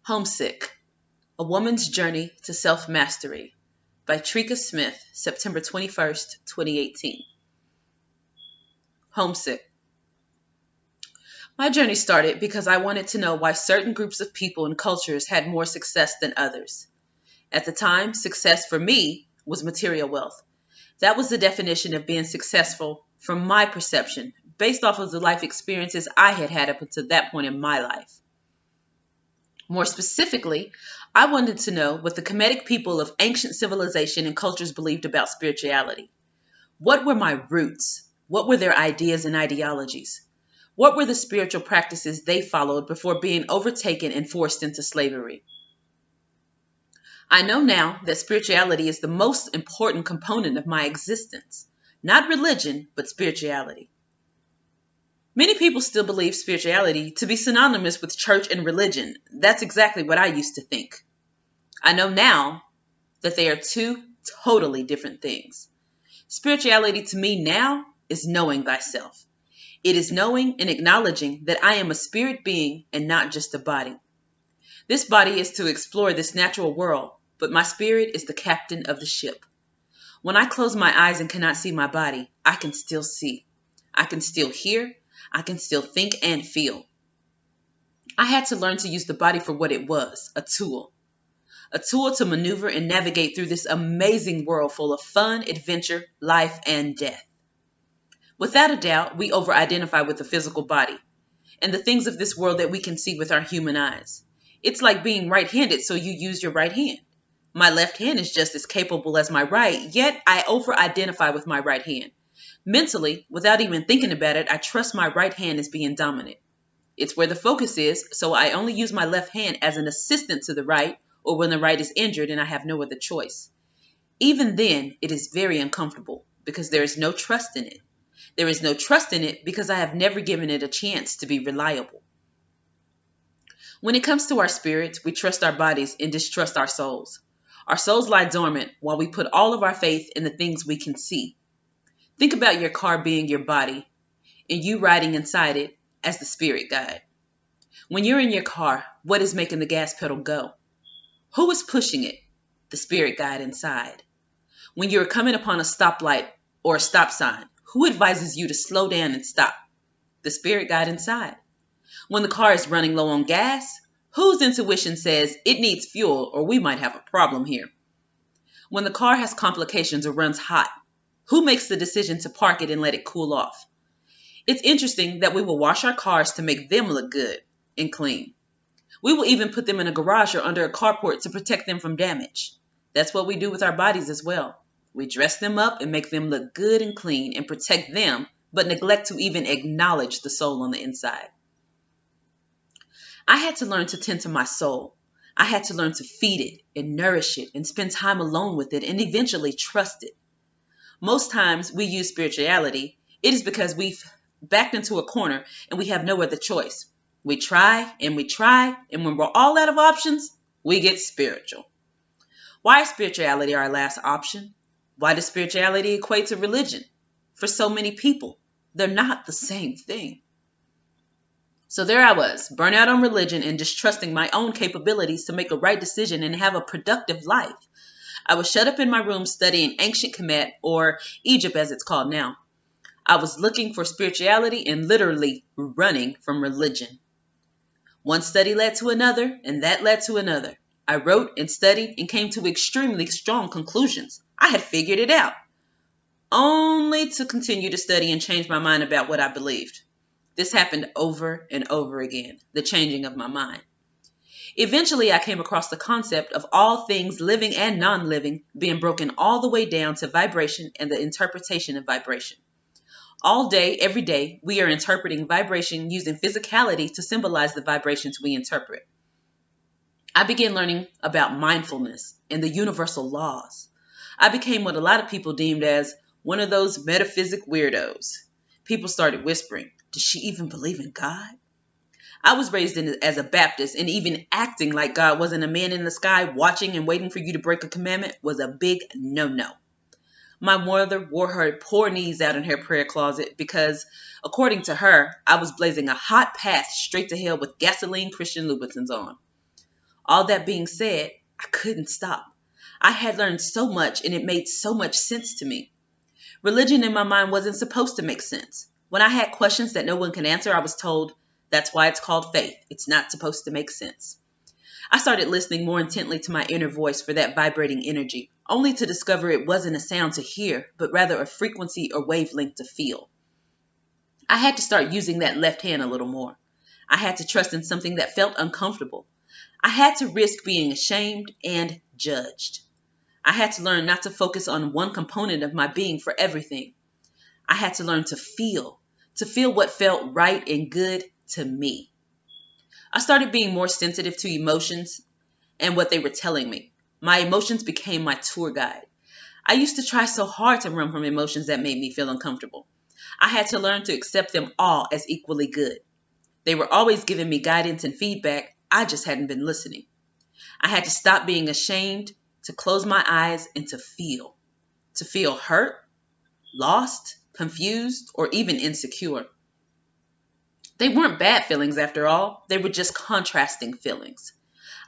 Homesick, A Woman's Journey to Self-Mastery by TREIKA Smith, September 21st, 2018. Homesick. My journey started because I wanted to know why certain groups of people and cultures had more success than others. At the time, success for me was material wealth. That was the definition of being successful from my perception, based off of the life experiences I had had up until that point in my life. More specifically, I wanted to know what the Kemetic people of ancient civilization and cultures believed about spirituality. What were my roots? What were their ideas and ideologies? What were the spiritual practices they followed before being overtaken and forced into slavery? I know now that spirituality is the most important component of my existence. Not religion, but spirituality. Many people still believe spirituality to be synonymous with church and religion. That's exactly what I used to think. I know now that they are two totally different things. Spirituality to me now is knowing thyself. It is knowing and acknowledging that I am a spirit being and not just a body. This body is to explore this natural world, but my spirit is the captain of the ship. When I close my eyes and cannot see my body, I can still see. I can still hear. I can still think and feel. I had to learn to use the body for what it was, a tool. A tool to maneuver and navigate through this amazing world full of fun, adventure, life, and death. Without a doubt, we over-identify with the physical body and the things of this world that we can see with our human eyes. It's like being right-handed, so you use your right hand. My left hand is just as capable as my right, yet I over-identify with my right hand. Mentally, without even thinking about it, I trust my right hand as being dominant. It's where the focus is, so I only use my left hand as an assistant to the right or when the right is injured and I have no other choice. Even then, it is very uncomfortable because there is no trust in it. There is no trust in it because I have never given it a chance to be reliable. When it comes to our spirits, we trust our bodies and distrust our souls. Our souls lie dormant while we put all of our faith in the things we can see. Think about your car being your body and you riding inside it as the spirit guide. When you're in your car, what is making the gas pedal go? Who is pushing it? The spirit guide inside. When you're coming upon a stoplight or a stop sign, who advises you to slow down and stop? The spirit guide inside. When the car is running low on gas, whose intuition says it needs fuel or we might have a problem here? When the car has complications or runs hot, who makes the decision to park it and let it cool off? It's interesting that we will wash our cars to make them look good and clean. We will even put them in a garage or under a carport to protect them from damage. That's what we do with our bodies as well. We dress them up and make them look good and clean and protect them, but neglect to even acknowledge the soul on the inside. I had to learn to tend to my soul. I had to learn to feed it and nourish it and spend time alone with it and eventually trust it. Most times we use spirituality, it is because we've backed into a corner and we have no other choice. We try, and when we're all out of options, we get spiritual. Why is spirituality our last option? Why does spirituality equate to religion? For so many people, they're not the same thing. So there I was, burnt out on religion and distrusting my own capabilities to make a right decision and have a productive life. I was shut up in my room studying ancient Kemet, or Egypt as it's called now. I was looking for spirituality and literally running from religion. One study led to another, and that led to another. I wrote and studied and came to extremely strong conclusions. I had figured it out, only to continue to study and change my mind about what I believed. This happened over and over again, the changing of my mind. Eventually, I came across the concept of all things living and non-living being broken all the way down to vibration and the interpretation of vibration. All day, every day, we are interpreting vibration using physicality to symbolize the vibrations we interpret. I began learning about mindfulness and the universal laws. I became what a lot of people deemed as one of those metaphysic weirdos. People started whispering, "Does she even believe in God?" I was raised as a Baptist, and even acting like God wasn't a man in the sky watching and waiting for you to break a commandment was a big no-no. My mother wore her poor knees out in her prayer closet because, according to her, I was blazing a hot path straight to hell with gasoline Christian Louboutins on. All that being said, I couldn't stop. I had learned so much and it made so much sense to me. Religion in my mind wasn't supposed to make sense. When I had questions that no one can answer, I was told, that's why it's called faith. It's not supposed to make sense. I started listening more intently to my inner voice for that vibrating energy, only to discover it wasn't a sound to hear, but rather a frequency or wavelength to feel. I had to start using that left hand a little more. I had to trust in something that felt uncomfortable. I had to risk being ashamed and judged. I had to learn not to focus on one component of my being for everything. I had to learn to feel what felt right and good to me. I started being more sensitive to emotions and what they were telling me. My emotions became my tour guide. I used to try so hard to run from emotions that made me feel uncomfortable. I had to learn to accept them all as equally good. They were always giving me guidance and feedback. I just hadn't been listening. I had to stop being ashamed, to close my eyes and to feel hurt, lost, confused, or even insecure. They weren't bad feelings after all. They were just contrasting feelings.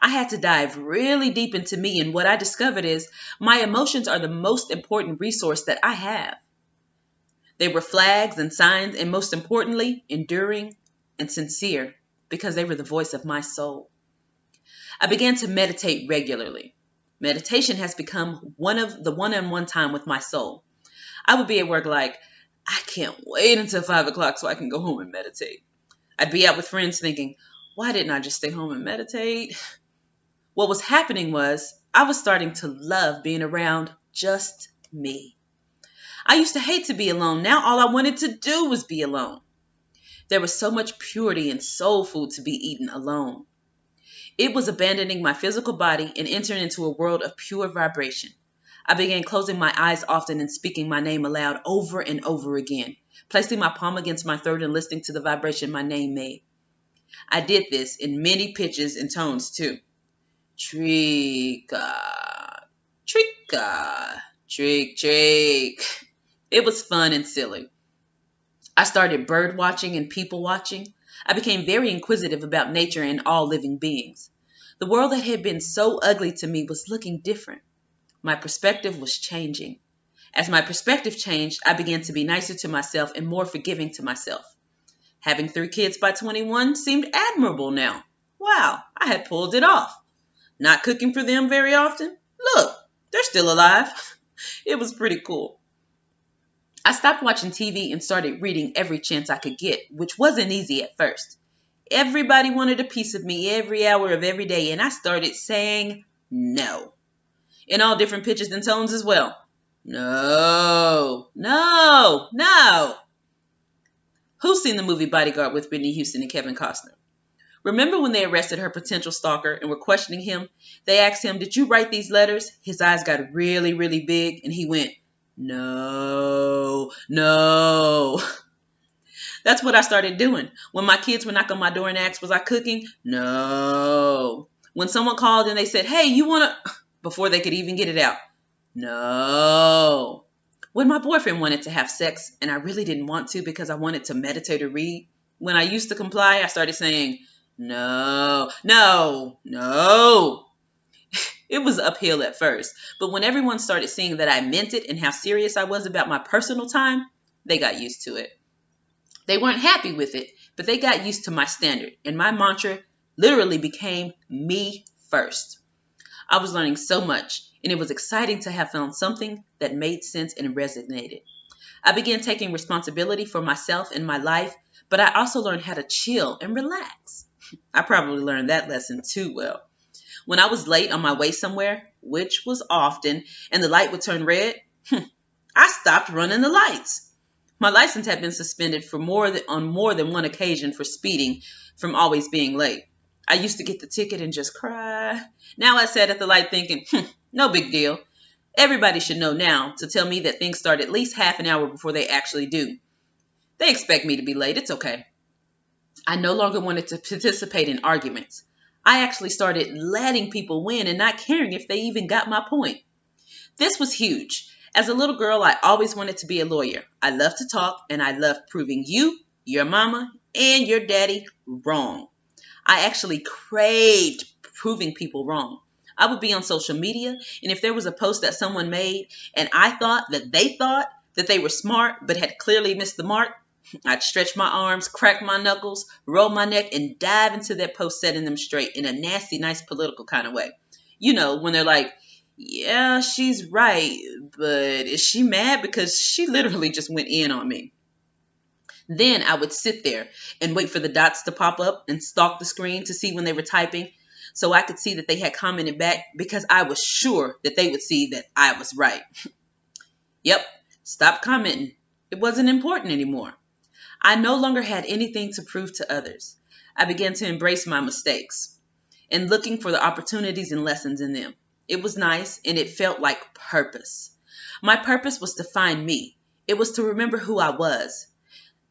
I had to dive really deep into me, and what I discovered is my emotions are the most important resource that I have. They were flags and signs, and most importantly, enduring and sincere, because they were the voice of my soul. I began to meditate regularly. Meditation has become one of the one-on-one time with my soul. I would be at work like, I can't wait until 5 o'clock so I can go home and meditate. I'd be out with friends thinking, why didn't I just stay home and meditate? What was happening was I was starting to love being around just me. I used to hate to be alone. Now all I wanted to do was be alone. There was so much purity and soul food to be eaten alone. It was abandoning my physical body and entering into a world of pure vibration. I began closing my eyes often and speaking my name aloud over and over again, placing my palm against my throat and listening to the vibration my name made. I did this in many pitches and tones too. TREIKA, TREIKA, TREIK, TREIK. It was fun and silly. I started bird watching and people watching. I became very inquisitive about nature and all living beings. The world that had been so ugly to me was looking different. My perspective was changing. As my perspective changed, I began to be nicer to myself and more forgiving to myself. Having 3 kids by 21 seemed admirable now. Wow, I had pulled it off. Not cooking for them very often. Look, they're still alive. It was pretty cool. I stopped watching TV and started reading every chance I could get, which wasn't easy at first. Everybody wanted a piece of me every hour of every day, and I started saying no. In all different pitches and tones as well. No, no, no. Who's seen the movie Bodyguard with Whitney Houston and Kevin Costner? Remember when they arrested her potential stalker and were questioning him? They asked him, did you write these letters? His eyes got really, really big, and he went, no, no. That's what I started doing. When my kids would knock on my door and ask, was I cooking? No. When someone called and they said, hey, you want to... Before they could even get it out. No. When my boyfriend wanted to have sex and I really didn't want to because I wanted to meditate or read, when I used to comply, I started saying, no, no, no. It was uphill at first, but when everyone started seeing that I meant it and how serious I was about my personal time, they got used to it. They weren't happy with it, but they got used to my standard, and my mantra literally became me first. I was learning so much, and it was exciting to have found something that made sense and resonated. I began taking responsibility for myself and my life, but I also learned how to chill and relax. I probably learned that lesson too well. When I was late on my way somewhere, which was often, and the light would turn red, I stopped running the lights. My license had been suspended on more than one occasion for speeding from always being late. I used to get the ticket and just cry. Now I sat at the light thinking, no big deal. Everybody should know now to tell me that things start at least half an hour before they actually do. They expect me to be late. It's okay. I no longer wanted to participate in arguments. I actually started letting people win and not caring if they even got my point. This was huge. As a little girl, I always wanted to be a lawyer. I loved to talk, and I loved proving you, your mama, and your daddy wrong. I actually craved proving people wrong. I would be on social media, and if there was a post that someone made and I thought that they were smart but had clearly missed the mark, I'd stretch my arms, crack my knuckles, roll my neck, and dive into that post, setting them straight in a nasty, nice political kind of way. You know, when they're like, yeah, she's right, but is she mad because she literally just went in on me? Then I would sit there and wait for the dots to pop up and stalk the screen to see when they were typing so I could see that they had commented back, because I was sure that they would see that I was right. Yep, stop commenting. It wasn't important anymore. I no longer had anything to prove to others. I began to embrace my mistakes and looking for the opportunities and lessons in them. It was nice and it felt like purpose. My purpose was to find me. It was to remember who I was.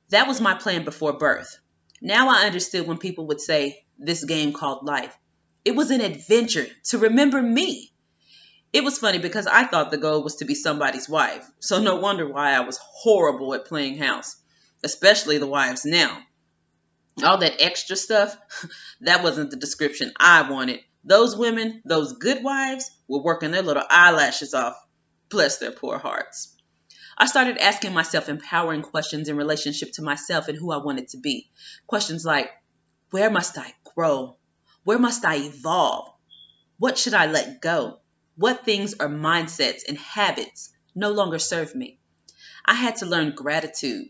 That was my plan before birth. Now I understood when people would say, this game called life. It was an adventure to remember me. It was funny because I thought the goal was to be somebody's wife. So no wonder why I was horrible at playing house, especially the wives now. All that extra stuff, that wasn't the description I wanted. Those women, those good wives, were working their little eyelashes off. Bless their poor hearts. I started asking myself empowering questions in relationship to myself and who I wanted to be. Questions like, where must I grow? Where must I evolve? What should I let go? What things or mindsets and habits no longer serve me? I had to learn gratitude.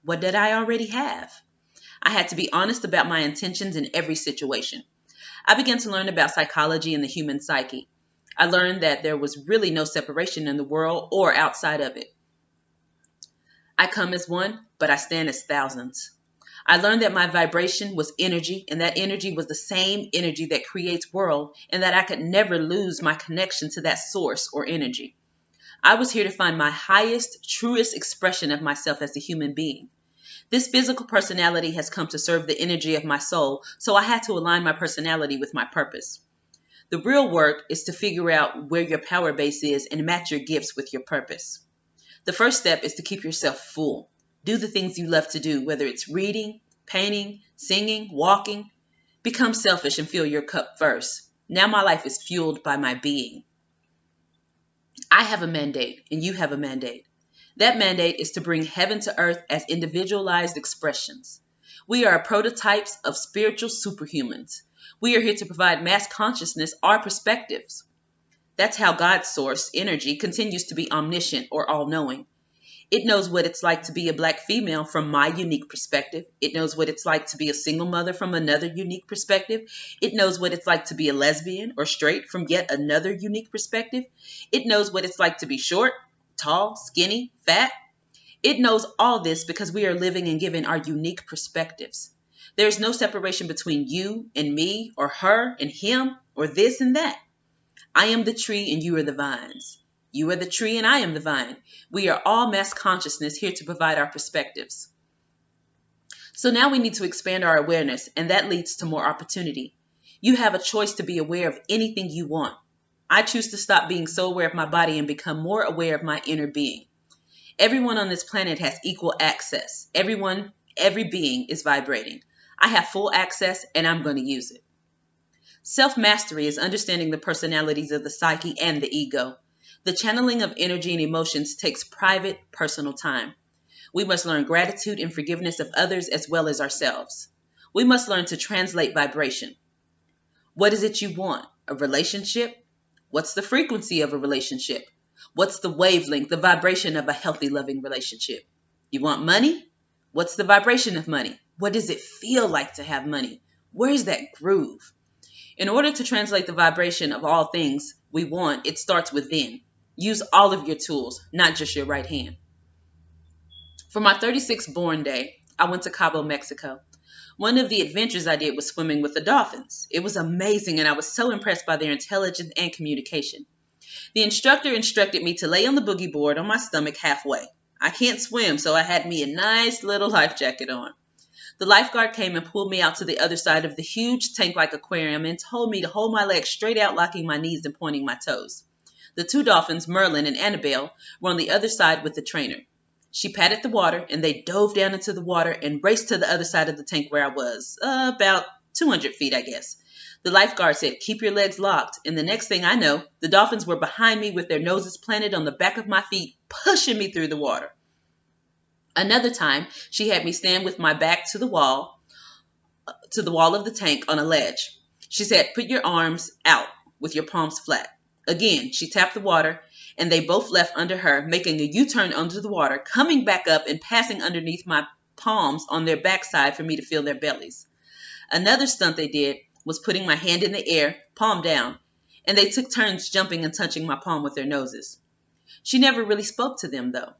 What did I already have? I had to be honest about my intentions in every situation. I began to learn about psychology and the human psyche. I learned that there was really no separation in the world or outside of it. I come as one, but I stand as thousands. I learned that my vibration was energy, and that energy was the same energy that creates world, and that I could never lose my connection to that source or energy. I was here to find my highest, truest expression of myself as a human being. This physical personality has come to serve the energy of my soul, so I had to align my personality with my purpose. The real work is to figure out where your power base is and match your gifts with your purpose. The first step is to keep yourself full. Do the things you love to do, whether it's reading, painting, singing, walking. Become selfish and fill your cup first. Now my life is fueled by my being. I have a mandate, and you have a mandate. That mandate is to bring heaven to earth as individualized expressions. We are prototypes of spiritual superhumans. We are here to provide mass consciousness our perspectives. That's how God's source, energy, continues to be omniscient or all-knowing. It knows what it's like to be a Black female from my unique perspective. It knows what it's like to be a single mother from another unique perspective. It knows what it's like to be a lesbian or straight from yet another unique perspective. It knows what it's like to be short, tall, skinny, fat. It knows all this because we are living and given our unique perspectives. There is no separation between you and me or her and him or this and that. I am the tree and you are the vines. You are the tree and I am the vine. We are all mass consciousness here to provide our perspectives. So now we need to expand our awareness, and that leads to more opportunity. You have a choice to be aware of anything you want. I choose to stop being so aware of my body and become more aware of my inner being. Everyone on this planet has equal access. Every being is vibrating. I have full access and I'm going to use it. Self-mastery is understanding the personalities of the psyche and the ego. The channeling of energy and emotions takes private, personal time. We must learn gratitude and forgiveness of others as well as ourselves. We must learn to translate vibration. What is it you want? A relationship? What's the frequency of a relationship? What's the wavelength, the vibration of a healthy, loving relationship? You want money? What's the vibration of money? What does it feel like to have money? Where's that groove? In order to translate the vibration of all things we want, it starts within. Use all of your tools, not just your right hand. For my 36th born day, I went to Cabo, Mexico. One of the adventures I did was swimming with the dolphins. It was amazing, and I was so impressed by their intelligence and communication. The instructor instructed me to lay on the boogie board on my stomach halfway. I can't swim, so I had me a nice little life jacket on. The lifeguard came and pulled me out to the other side of the huge tank-like aquarium and told me to hold my legs straight out, locking my knees and pointing my toes. The two dolphins, Merlin and Annabelle, were on the other side with the trainer. She patted the water, and they dove down into the water and raced to the other side of the tank where I was, about 200 feet, I guess. The lifeguard said, "Keep your legs locked." And the next thing I know, the dolphins were behind me with their noses planted on the back of my feet, pushing me through the water. Another time, she had me stand with my back to the wall of the tank on a ledge. She said, "Put your arms out with your palms flat." Again, she tapped the water, and they both left under her, making a U-turn under the water, coming back up and passing underneath my palms on their backside for me to feel their bellies. Another stunt they did was putting my hand in the air, palm down, and they took turns jumping and touching my palm with their noses. She never really spoke to them, though.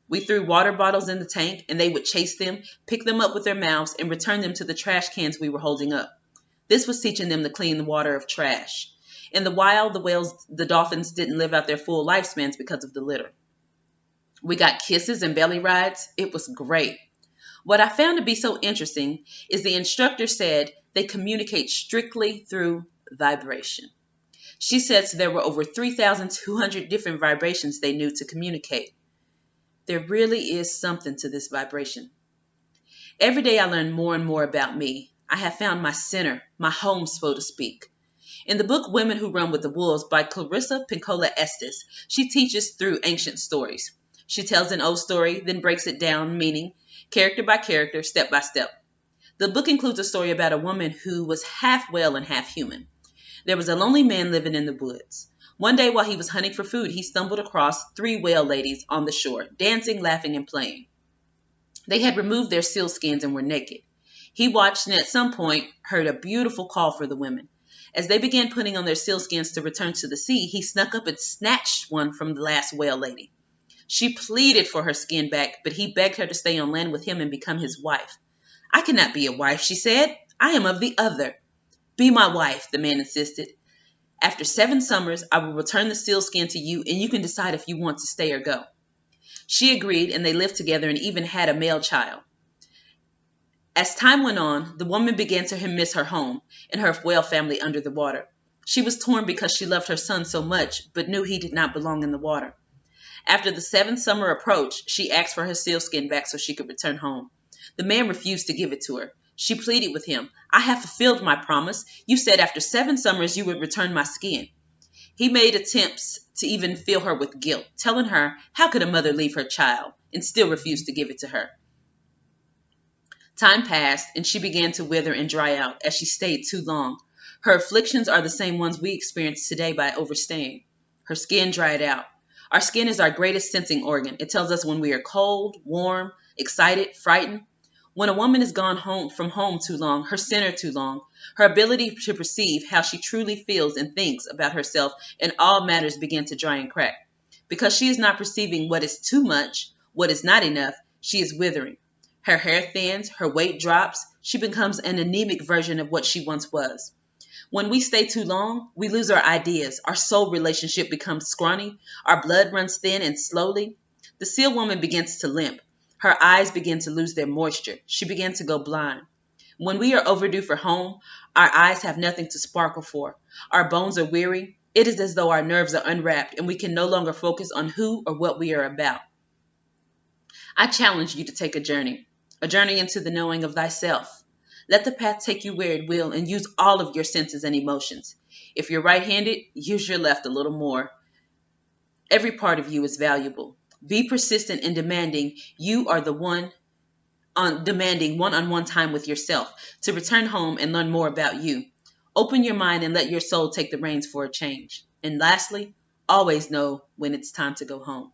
We threw water bottles in the tank, and they would chase them, pick them up with their mouths, and return them to the trash cans we were holding up. This was teaching them to clean the water of trash. In the wild, the dolphins didn't live out their full lifespans because of the litter. We got kisses and belly rides. It was great. What I found to be so interesting is the instructor said they communicate strictly through vibration. She says there were over 3,200 different vibrations they knew to communicate. There really is something to this vibration. Every day I learn more and more about me. I have found my center, my home, so to speak. In the book Women Who Run with the Wolves by Clarissa Pinkola Estes, she teaches through ancient stories. She tells an old story, then breaks it down, meaning character by character, step by step. The book includes a story about a woman who was half whale and half human. There was a lonely man living in the woods. One day while he was hunting for food, he stumbled across 3 whale ladies on the shore, dancing, laughing, and playing. They had removed their sealskins and were naked. He watched and at some point heard a beautiful call for the women. As they began putting on their sealskins to return to the sea, he snuck up and snatched one from the last whale lady. She pleaded for her skin back, but he begged her to stay on land with him and become his wife. "I cannot be a wife," she said. "I am of the other." "Be my wife," the man insisted. "After 7 summers, I will return the sealskin to you, and you can decide if you want to stay or go." She agreed, and they lived together and even had a male child. As time went on, the woman began to miss her home and her whale family under the water. She was torn because she loved her son so much, but knew he did not belong in the water. After the 7th summer approached, she asked for her sealskin back so she could return home. The man refused to give it to her. She pleaded with him. "I have fulfilled my promise. You said after 7 summers you would return my skin." He made attempts to even fill her with guilt, telling her how could a mother leave her child and still refuse to give it to her. Time passed, and she began to wither and dry out as she stayed too long. Her afflictions are the same ones we experience today by overstaying. Her skin dried out. Our skin is our greatest sensing organ. It tells us when we are cold, warm, excited, frightened. When a woman is gone from home too long, her center too long, her ability to perceive how she truly feels and thinks about herself and all matters begin to dry and crack. Because she is not perceiving what is too much, what is not enough, she is withering. Her hair thins, her weight drops, she becomes an anemic version of what she once was. When we stay too long, we lose our ideas, our soul relationship becomes scrawny, our blood runs thin and slowly. The seal woman begins to limp. Her eyes begin to lose their moisture. She began to go blind. When we are overdue for home, our eyes have nothing to sparkle for. Our bones are weary. It is as though our nerves are unwrapped and we can no longer focus on who or what we are about. I challenge you to take a journey into the knowing of thyself. Let the path take you where it will and use all of your senses and emotions. If you're right-handed, use your left a little more. Every part of you is valuable. Be persistent in demanding demanding one-on-one time with yourself to return home and learn more about you. Open your mind and let your soul take the reins for a change. And lastly, always know when it's time to go home.